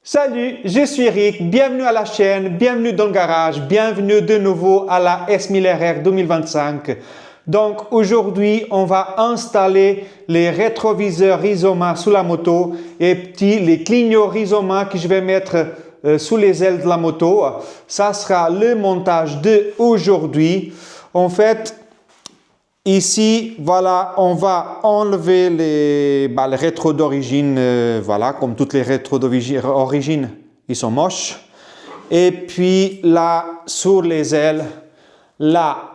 Salut, je suis Rick, bienvenue à la chaîne, bienvenue dans le garage, bienvenue de nouveau à la S1000RR 2025. Donc aujourd'hui, on va installer les rétroviseurs Rizoma sous la moto et les clignots Rizoma que je vais mettre sous les ailes de la moto. Ça sera le montage d'aujourd'hui. En fait, ici, voilà, on va enlever les rétros d'origine, voilà, comme toutes les rétros d'origine, ils sont moches. Et puis là, sur les ailes, là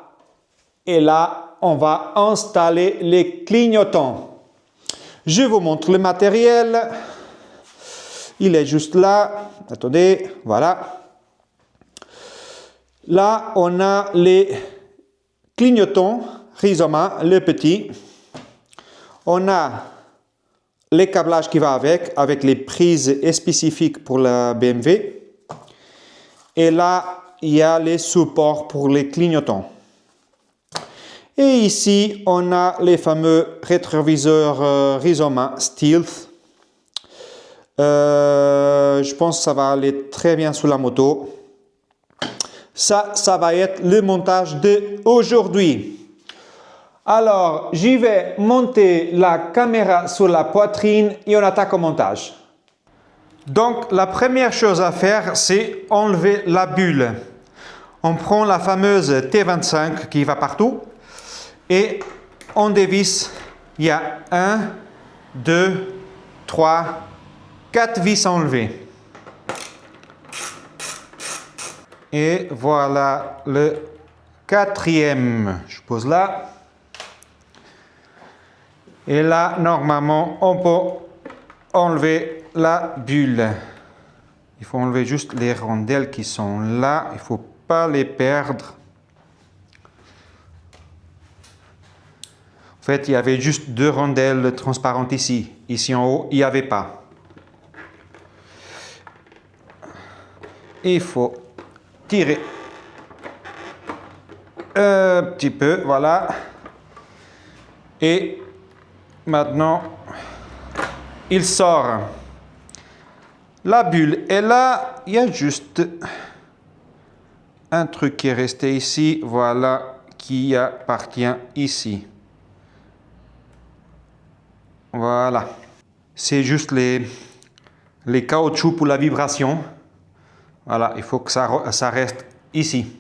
et là, on va installer les clignotants. Je vous montre le matériel. Il est juste là. Attendez, voilà. Là, on a les clignotants Rizoma, le petit. On a les câblages qui vont avec les prises spécifiques pour la BMW. Et là, il y a les supports pour les clignotants. Et ici, on a les fameux rétroviseurs Rizoma Stealth. Je pense que ça va aller très bien sous la moto. Ça va être le montage d'aujourd'hui. Alors, j'y vais monter la caméra sur la poitrine et on attaque au montage. Donc, la première chose à faire, c'est enlever la bulle. On prend la fameuse T25 qui va partout et on dévisse. Il y a 1, 2, 3, 4 vis enlevées. Et voilà le quatrième. Je pose là. Et là, normalement, on peut enlever la bulle. Il faut enlever juste les rondelles qui sont là. Il ne faut pas les perdre. En fait, il y avait juste 2 rondelles transparentes ici. Ici en haut, il n'y avait pas. Il faut tirer un petit peu, voilà. Et maintenant, il sort. La bulle est là. Il y a juste un truc qui est resté ici, voilà, qui appartient ici. Voilà. C'est juste les caoutchoucs pour la vibration. Voilà, il faut que ça reste ici.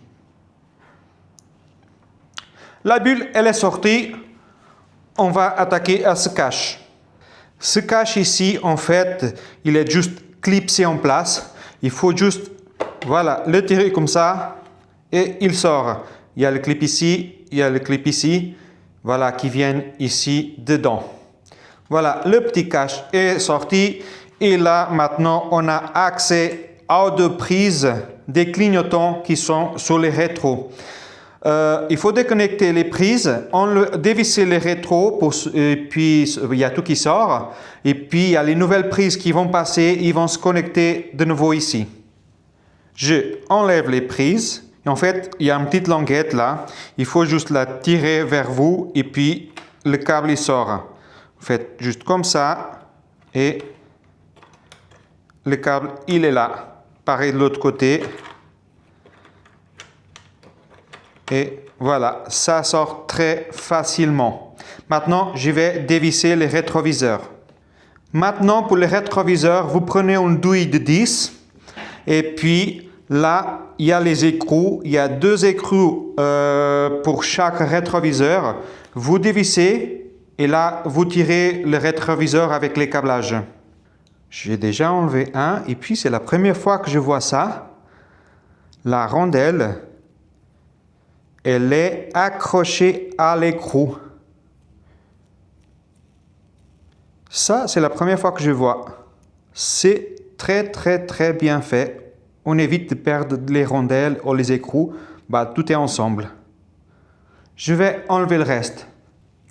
La bulle, elle est sortie. On va attaquer à ce cache. Ce cache ici, en fait, il est juste clipsé en place. Il faut juste, voilà, le tirer comme ça et il sort. Il y a le clip ici, il y a le clip ici, voilà, qui viennent ici dedans. Voilà, le petit cache est sorti et là, maintenant, on a accès aux 2 prises des clignotants qui sont sur les rétros. Il faut déconnecter les prises, dévisser les rétros, et puis il y a tout qui sort. Et puis il y a les nouvelles prises qui vont passer, ils vont se connecter de nouveau ici. Je enlève les prises. Et en fait, il y a une petite languette là. Il faut juste la tirer vers vous et puis le câble il sort. Vous faites juste comme ça et le câble il est là. Pareil de l'autre côté. Et voilà, ça sort très facilement. Maintenant, je vais dévisser les rétroviseurs. Maintenant, pour les rétroviseurs, vous prenez une douille de 10. Et puis, là, il y a les écrous. Il y a 2 écrous pour chaque rétroviseur. Vous dévissez et là, vous tirez le rétroviseur avec les câblages. J'ai déjà enlevé un et puis c'est la première fois que je vois ça. La rondelle, elle est accrochée à l'écrou. Ça, c'est la première fois que je vois. C'est très bien fait. On évite de perdre les rondelles ou les écrous. Tout est ensemble. Je vais enlever le reste.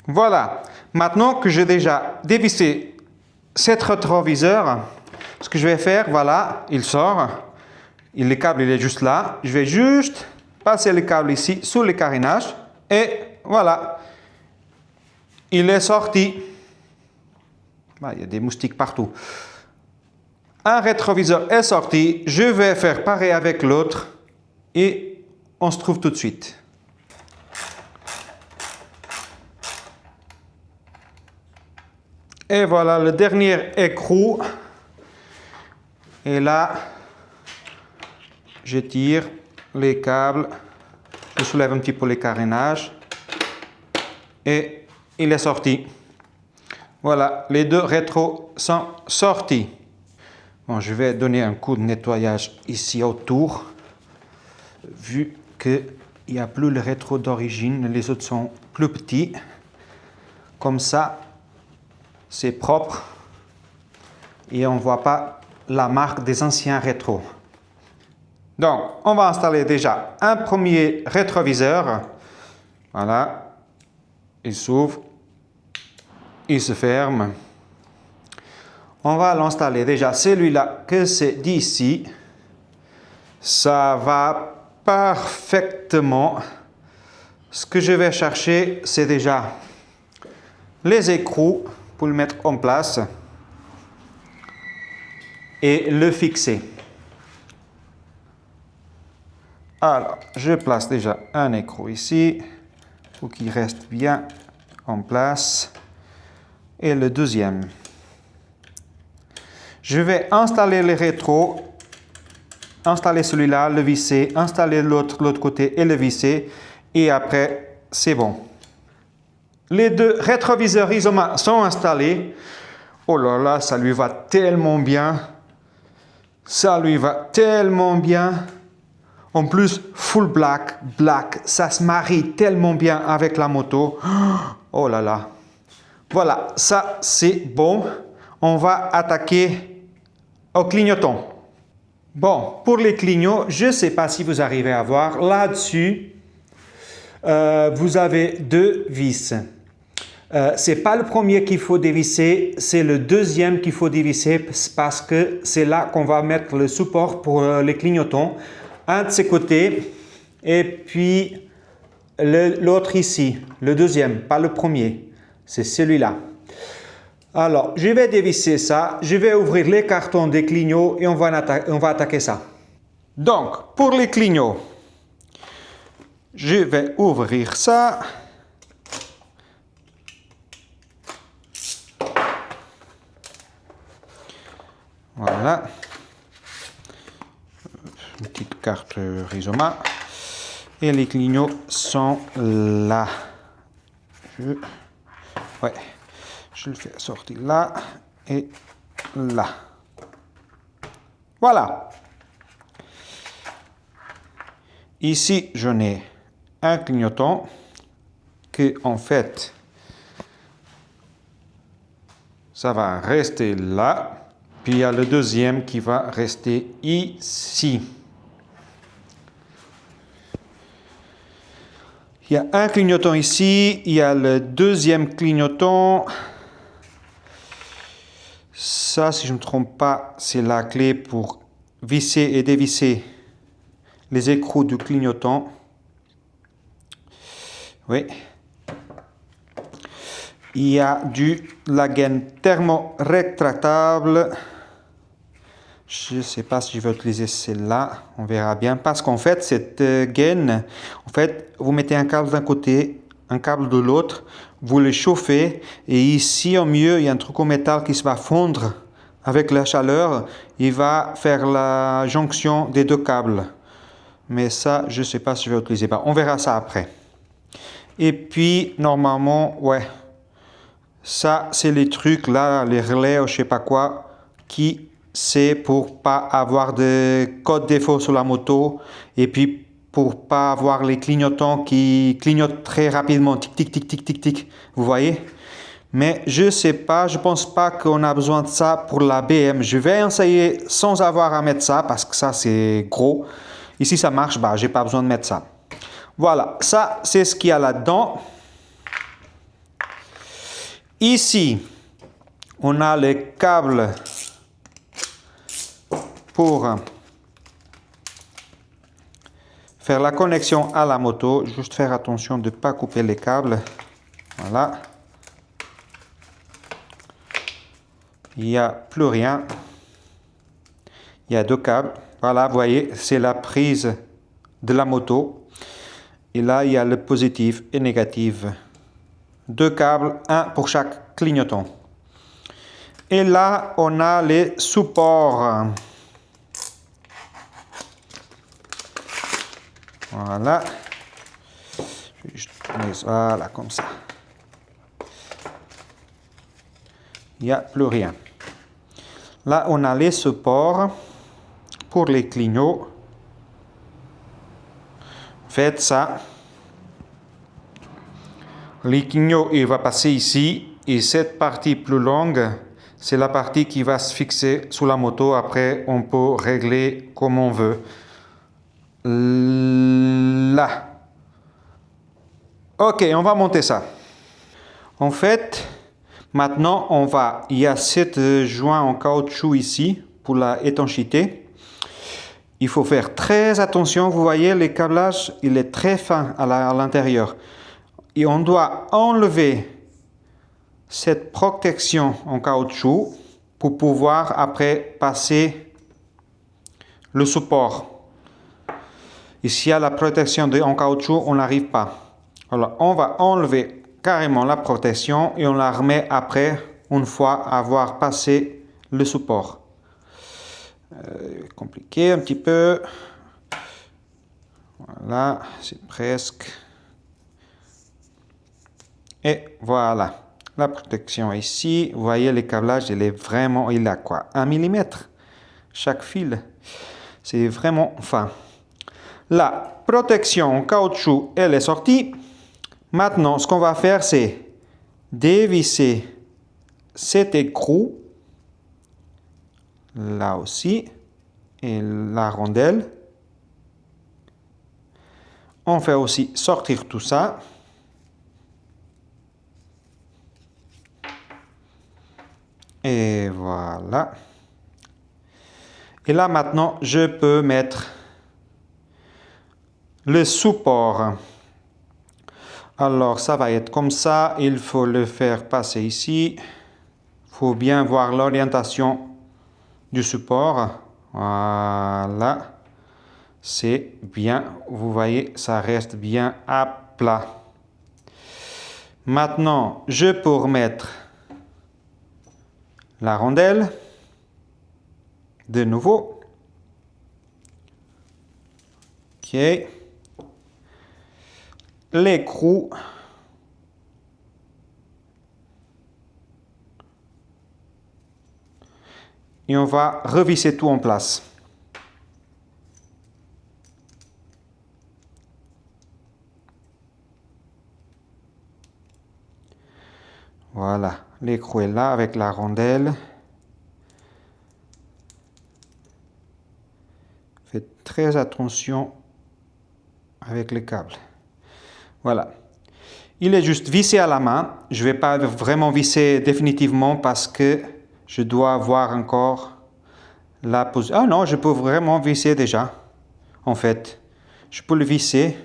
Voilà. Maintenant que j'ai déjà dévissé cet rétroviseur, ce que je vais faire, voilà, il sort. Le câble, il est juste là. Je vais juste passer le câble ici sous le carénage et voilà, il est sorti. Il y a des moustiques partout. un rétroviseur est sorti, je vais faire pareil avec l'autre et on se trouve tout de suite. Et voilà le dernier écrou. Et là, je tire les câbles, je soulève un petit peu les carénages et il est sorti. Voilà, les deux rétros sont sortis. Bon, je vais donner un coup de nettoyage ici autour, vu qu'il n'y a plus le rétro d'origine, les autres sont plus petits. Comme ça, c'est propre et on ne voit pas la marque des anciens rétros. Donc, on va installer déjà un premier rétroviseur. Voilà, il s'ouvre, il se ferme. On va l'installer déjà celui-là que c'est d'ici. Ça va parfaitement. Ce que je vais chercher, c'est déjà les écrous pour le mettre en place et le fixer. Alors, je place déjà un écrou ici pour qu'il reste bien en place et le deuxième. Je vais installer les rétros, installer celui-là, le visser, installer l'autre côté et le visser et après c'est bon. Les deux rétroviseurs Isoma sont installés. Oh là là, ça lui va tellement bien. Ça lui va tellement bien. En plus, full black, ça se marie tellement bien avec la moto. Oh là là. Voilà, ça c'est bon. On va attaquer au clignotant. Bon, pour les clignots, je ne sais pas si vous arrivez à voir. Là-dessus, vous avez deux vis. Ce n'est pas le premier qu'il faut dévisser, c'est le deuxième qu'il faut dévisser parce que c'est là qu'on va mettre le support pour les clignotants. Un de ces côtés et puis l'autre ici, le deuxième, pas le premier, c'est celui-là. Alors, je vais dévisser ça, je vais ouvrir les cartons des clignots et on va attaquer ça. Donc, pour les clignots, je vais ouvrir ça. Voilà. Une petite carte Rizoma. Et les clignots sont là. Je le fais sortir là et là. Voilà. Ici, j'en ai un clignotant que, en fait, ça va rester là. Puis il y a le deuxième qui va rester ici. Il y a un clignotant ici, il y a le deuxième clignotant. Ça, si je ne me trompe pas, c'est la clé pour visser et dévisser les écrous du clignotant. Oui. Il y a la gaine thermo-rétractable. Je ne sais pas si je vais utiliser celle-là, on verra bien. Parce qu'en fait, cette gaine, en fait, vous mettez un câble d'un côté, un câble de l'autre, vous le chauffez, et ici, au milieu, il y a un truc en métal qui se va fondre avec la chaleur. Il va faire la jonction des deux câbles. Mais ça, je ne sais pas si je vais utiliser. On verra ça après. Et puis, normalement, ouais, ça, c'est les trucs là, les relais ou je ne sais pas quoi, qui c'est pour pas avoir de code défaut sur la moto et puis pour pas avoir les clignotants qui clignotent très rapidement, tic tic tic tic tic tic, vous voyez. Mais je sais pas, je pense pas qu'on a besoin de ça pour la BM. Je vais essayer sans avoir à mettre ça parce que ça c'est gros. Ici ça marche, j'ai pas besoin de mettre ça. Voilà, ça c'est ce qu'il y a là-dedans. Ici, on a les câbles pour faire la connexion à la moto. Juste faire attention de ne pas couper les câbles. Voilà. Il n'y a plus rien. Il y a 2 câbles. Voilà, vous voyez, c'est la prise de la moto. Et là, il y a le positif et négatif. 2 câbles, un pour chaque clignotant. Et là, on a les supports. Voilà. Je vais juste tourner, voilà, comme ça. Il n'y a plus rien. Là, on a les supports pour les clignots. Faites ça. Les clignots, il va passer ici. Et cette partie plus longue, c'est la partie qui va se fixer sous la moto. Après, on peut régler comme on veut. Là. Ok, on va monter ça. En fait, maintenant, il y a 7 joints en caoutchouc ici pour la étanchéité. Il faut faire très attention. Vous voyez, le câblage, il est très fin à l'intérieur. Et on doit enlever cette protection en caoutchouc pour pouvoir après passer le support. Ici, à la protection en caoutchouc, on n'arrive pas. Alors, on va enlever carrément la protection et on la remet après, une fois avoir passé le support. Compliqué un petit peu. Voilà, c'est presque. Et voilà, la protection ici. Vous voyez, le câblage, il a quoi? 1 mm chaque fil. C'est vraiment fin. La protection en caoutchouc, elle est sortie. Maintenant, ce qu'on va faire, c'est dévisser cet écrou. Là aussi. Et la rondelle. On fait aussi sortir tout ça. Et voilà. Et là, maintenant, je peux mettre le support. Alors, ça va être comme ça. Il faut le faire passer ici. Il faut bien voir l'orientation du support. Voilà. C'est bien. Vous voyez, ça reste bien à plat. Maintenant, je peux remettre la rondelle. De nouveau. OK. L'écrou. Et on va revisser tout en place. Voilà, l'écrou est là avec la rondelle. Faites très attention avec les câbles. Voilà. Il est juste vissé à la main. Je ne vais pas vraiment visser définitivement parce que je dois voir encore la position. Ah non, je peux vraiment visser déjà. En fait, je peux le visser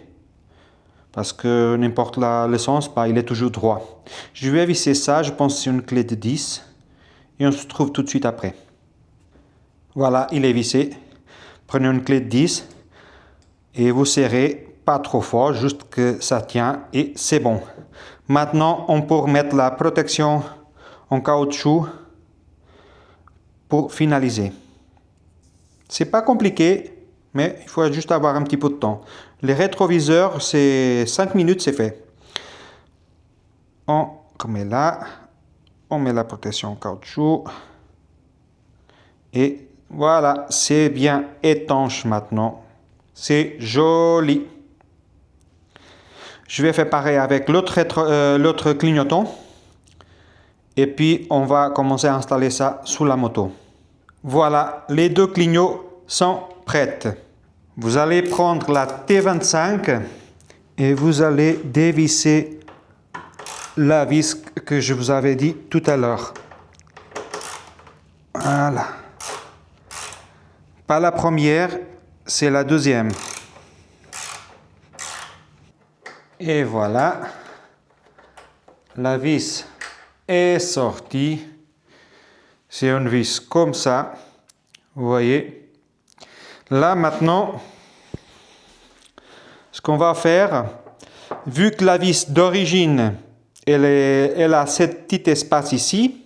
parce que n'importe le sens, il est toujours droit. Je vais visser ça, je pense que c'est une clé de 10 et on se trouve tout de suite après. Voilà, il est vissé. Prenez une clé de 10 et vous serrez pas trop fort, juste que ça tient et c'est bon. Maintenant, on peut remettre la protection en caoutchouc pour finaliser. C'est pas compliqué, mais il faut juste avoir un petit peu de temps. Les rétroviseurs, c'est 5 minutes, c'est fait. On remet là, on met la protection en caoutchouc et voilà, c'est bien étanche maintenant. C'est joli. Je vais faire pareil avec l'autre clignotant. Et puis, on va commencer à installer ça sous la moto. Voilà, les 2 clignots sont prêts. Vous allez prendre la T25 et vous allez dévisser la vis que je vous avais dit tout à l'heure. Voilà. Pas la première, c'est la deuxième. Et voilà. La vis est sortie. C'est une vis comme ça. Vous voyez, Là, maintenant, ce qu'on va faire, vu que la vis d'origine, elle a ce petit espace ici,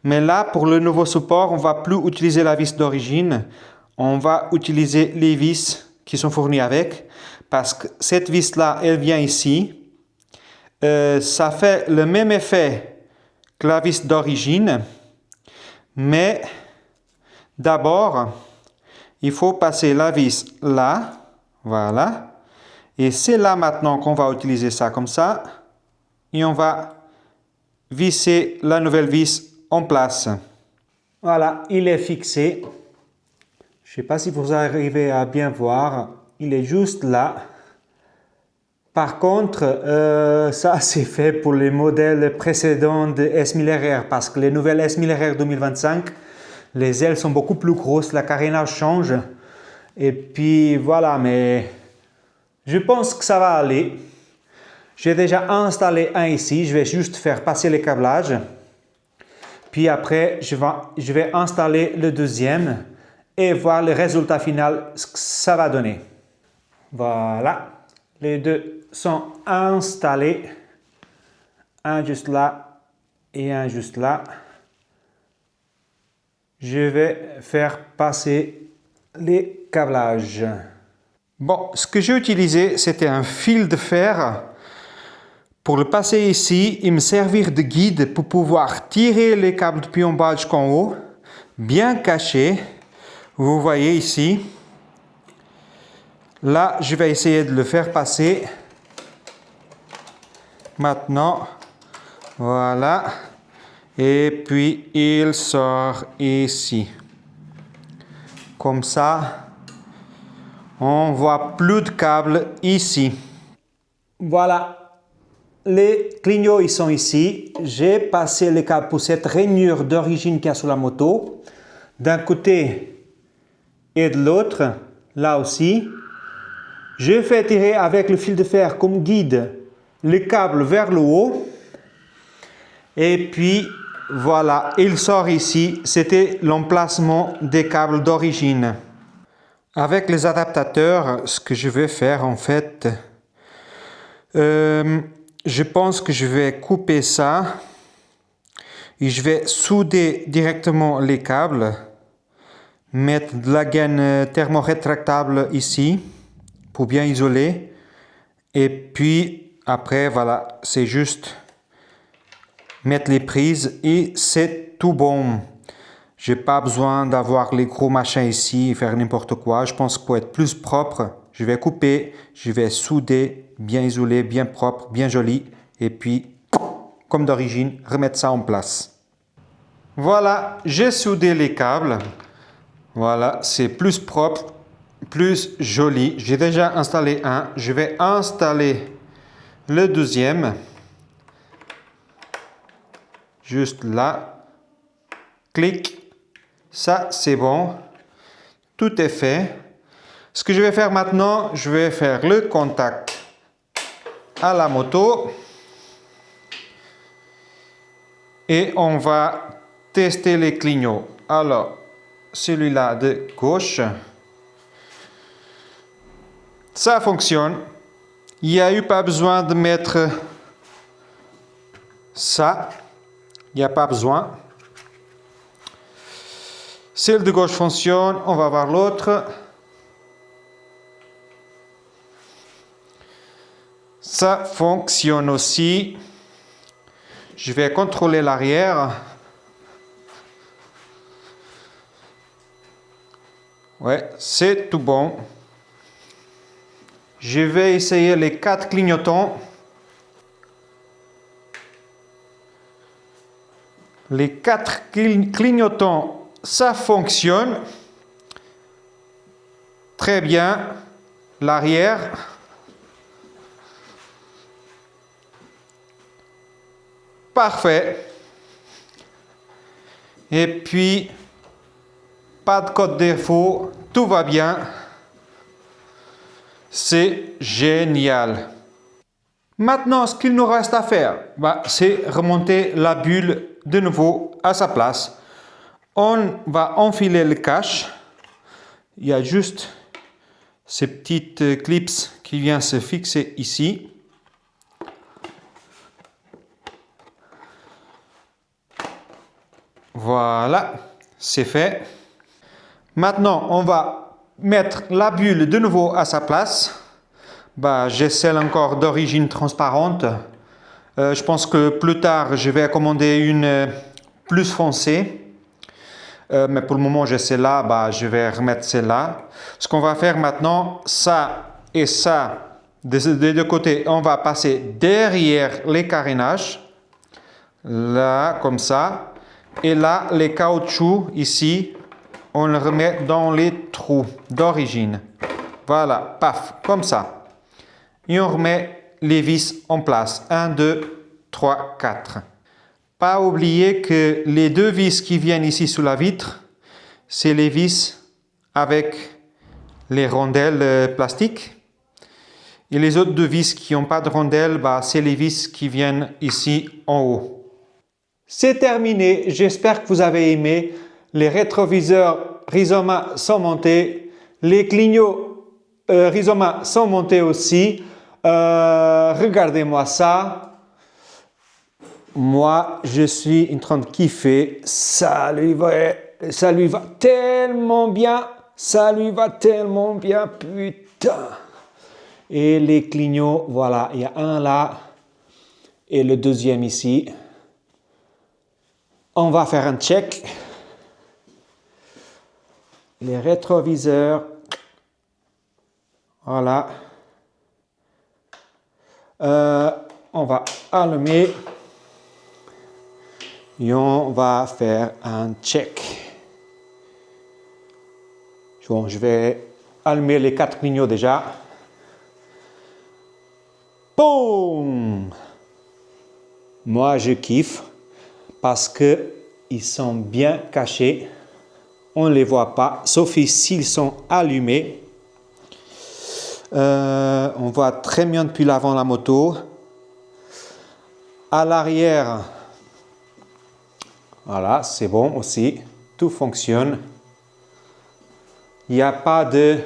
mais là, pour le nouveau support, on va plus utiliser la vis d'origine, on va utiliser les vis qui sont fournies avec, parce que cette vis-là, elle vient ici. Ça fait le même effet que la vis d'origine, mais d'abord, il faut passer la vis là, voilà. Et c'est là maintenant qu'on va utiliser ça comme ça. Et on va visser la nouvelle vis en place. Voilà, il est fixé. Je ne sais pas si vous arrivez à bien voir. Il est juste là. Par contre, ça c'est fait pour les modèles précédents de S1000RR parce que les nouvelles S1000RR 2025, les ailes sont beaucoup plus grosses, la carénage change. Et puis voilà, mais je pense que ça va aller. J'ai déjà installé un ici, je vais juste faire passer les câblages. Puis après, je vais installer le deuxième et voir le résultat final, ce que ça va donner. Voilà, les deux sont installés. Un juste là et un juste là. Je vais faire passer les câblages. Bon, ce que j'ai utilisé, c'était un fil de fer. Pour le passer ici, il me servir de guide pour pouvoir tirer les câbles de plombage jusqu'en haut, bien cachés. Vous voyez ici. Là, je vais essayer de le faire passer. Maintenant, voilà. Et puis, il sort ici. Comme ça, on voit plus de câbles ici. Voilà. Les clignots, ils sont ici. J'ai passé les câbles pour cette rainure d'origine qu'il y a sur la moto. D'un côté et de l'autre, là aussi. Je fais tirer avec le fil de fer comme guide les câbles vers le haut. Et puis, voilà, il sort ici. C'était l'emplacement des câbles d'origine. Avec les adaptateurs, ce que je vais faire en fait... je pense que je vais couper ça et je vais souder directement les câbles, mettre de la gaine thermorétractable ici pour bien isoler et puis après voilà, c'est juste mettre les prises et c'est tout bon. J'ai pas besoin d'avoir les gros machins ici et faire n'importe quoi. Je pense que pour être plus propre, je vais couper, je vais souder, bien isolé, bien propre, bien joli. Et puis, comme d'origine, remettre ça en place. Voilà, j'ai soudé les câbles. Voilà, c'est plus propre, plus joli. J'ai déjà installé un. Je vais installer le deuxième. Juste là. Clic. Ça, c'est bon. Tout est fait. Ce que je vais faire maintenant, je vais faire le contact à la moto. Et on va tester les clignots. Alors, celui-là de gauche. Ça fonctionne. Il n'y a eu pas besoin de mettre ça. Il n'y a pas besoin. Celle de gauche fonctionne. On va voir l'autre. Ça fonctionne aussi. Je vais contrôler l'arrière. Ouais, c'est tout bon. Je vais essayer les 4 clignotants. Les 4 clignotants, ça fonctionne. Très bien. L'arrière. Parfait. Et puis, pas de code défaut, tout va bien. C'est génial. Maintenant, ce qu'il nous reste à faire, c'est remonter la bulle de nouveau à sa place. On va enfiler le cache. il y a juste ces petites clips qui viennent se fixer ici. Voilà, c'est fait. Maintenant, on va mettre la bulle de nouveau à sa place. J'ai celle encore d'origine transparente. Je pense que plus tard, je vais commander une plus foncée. Mais pour le moment, j'ai celle-là. Je vais remettre celle-là. Ce qu'on va faire maintenant, ça et ça, des deux côtés, on va passer derrière les carénages. Là, comme ça. Et là, les caoutchoucs, ici, on le remet dans les trous d'origine. Voilà, paf, comme ça. Et on remet les vis en place. 1, 2, 3, 4. Pas oublier que les deux vis qui viennent ici sous la vitre, c'est les vis avec les rondelles plastiques. Et les autres deux vis qui n'ont pas de rondelles, c'est les vis qui viennent ici en haut. C'est terminé, j'espère que vous avez aimé. Les rétroviseurs Rizoma sont montés, les clignots Rizoma sont montés aussi. Regardez-moi ça. Moi, je suis en train de kiffer. Ça lui va tellement bien. Ça lui va tellement bien, putain. Et les clignots, voilà, il y a un là et le deuxième ici. On va faire un check. Les rétroviseurs. Voilà. On va allumer. Et on va faire un check. Bon, je vais allumer les 4 clignots déjà. Boum! Moi, je kiffe. Parce qu'ils sont bien cachés. On ne les voit pas, sauf s'ils sont allumés. On voit très bien depuis l'avant la moto. À l'arrière, voilà, c'est bon aussi. Tout fonctionne. Il n'y a pas de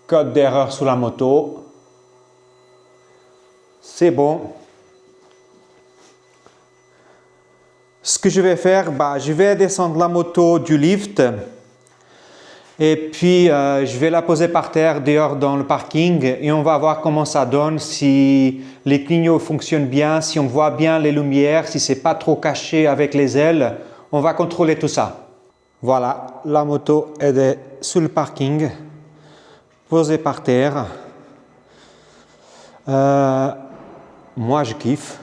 code d'erreur sur la moto. C'est bon. Ce que je vais faire, je vais descendre la moto du lift et puis je vais la poser par terre dehors dans le parking et on va voir comment ça donne, si les clignots fonctionnent bien, si on voit bien les lumières, si c'est pas trop caché avec les ailes. On va contrôler tout ça. Voilà, la moto est sur le parking, posée par terre. Moi, je kiffe.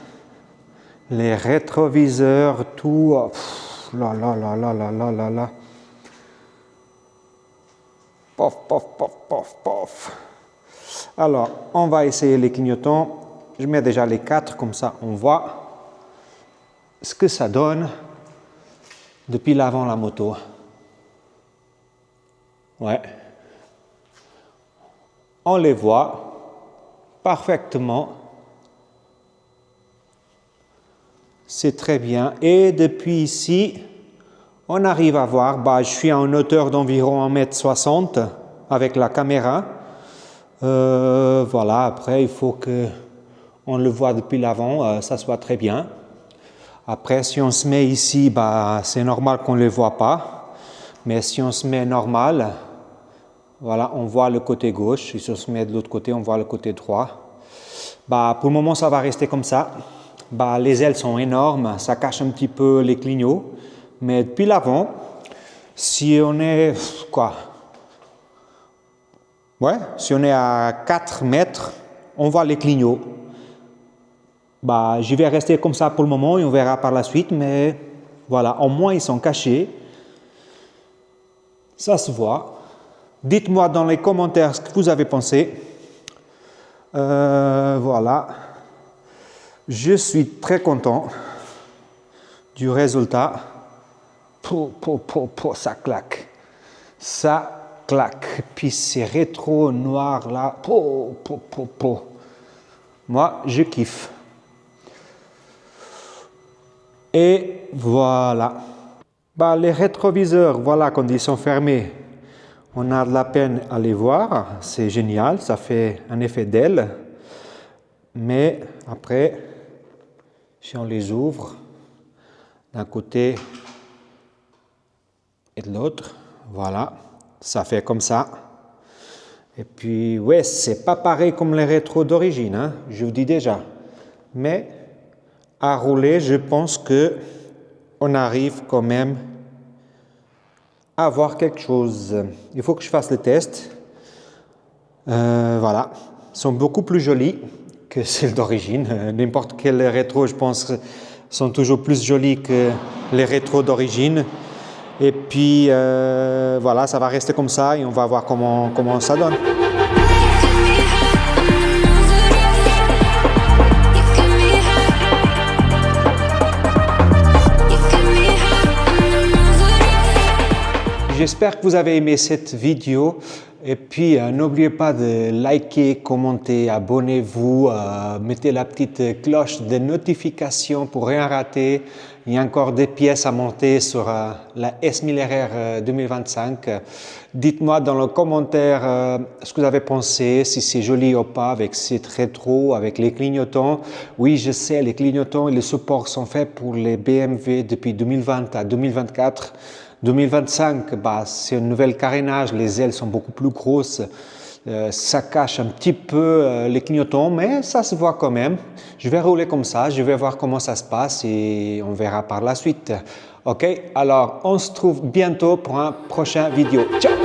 Les rétroviseurs, tout. Là. Pof, pof, pof, pof, pof. Alors, on va essayer les clignotants. Je mets déjà les 4, comme ça on voit ce que ça donne depuis l'avant la moto. Ouais. On les voit parfaitement. C'est très bien. Et depuis ici, on arrive à voir, je suis en hauteur d'environ 1,60 m avec la caméra. Voilà, après, il faut qu'on le voit depuis l'avant, ça soit très bien. Après, si on se met ici, c'est normal qu'on ne le voit pas. Mais si on se met normal, voilà, on voit le côté gauche. Et si on se met de l'autre côté, on voit le côté droit. Pour le moment, ça va rester comme ça. Les ailes sont énormes, ça cache un petit peu les clignots. Mais depuis l'avant, si on est si on est à 4 mètres, on voit les clignots. Je vais rester comme ça pour le moment et on verra par la suite. Mais voilà, au moins ils sont cachés. Ça se voit. Dites-moi dans les commentaires ce que vous avez pensé. Voilà. Je suis très content du résultat. Ça claque. Ça claque. Puis ces rétro noirs là. Moi, je kiffe. Et voilà. Les rétroviseurs, voilà, quand ils sont fermés, On a de la peine à les voir, c'est génial, ça fait un effet d'aile. Mais après, si on les ouvre d'un côté et de l'autre, voilà, ça fait comme ça. Et puis, ouais, c'est pas pareil comme les rétros d'origine, hein, je vous dis déjà. Mais à rouler, je pense que on arrive quand même à avoir quelque chose. Il faut que je fasse le test. Voilà, ils sont beaucoup plus jolis que celles d'origine. N'importe quel rétro, je pense, sont toujours plus jolis que les rétros d'origine. Et puis, voilà, ça va rester comme ça et on va voir comment ça donne. J'espère que vous avez aimé cette vidéo et puis n'oubliez pas de liker, commenter, abonnez-vous, mettez la petite cloche de notification pour rien rater. Il y a encore des pièces à monter sur la S1000 RR 2025. Dites-moi dans le commentaire ce que vous avez pensé, si c'est joli ou pas avec cette rétro, avec les clignotants. Oui, je sais, les clignotants et les supports sont faits pour les BMW depuis 2020 à 2024. 2025, c'est un nouvel carénage, les ailes sont beaucoup plus grosses, ça cache un petit peu les clignotants, mais ça se voit quand même. Je vais rouler comme ça, je vais voir comment ça se passe et on verra par la suite. Ok, alors on se trouve bientôt pour un prochain vidéo. Ciao!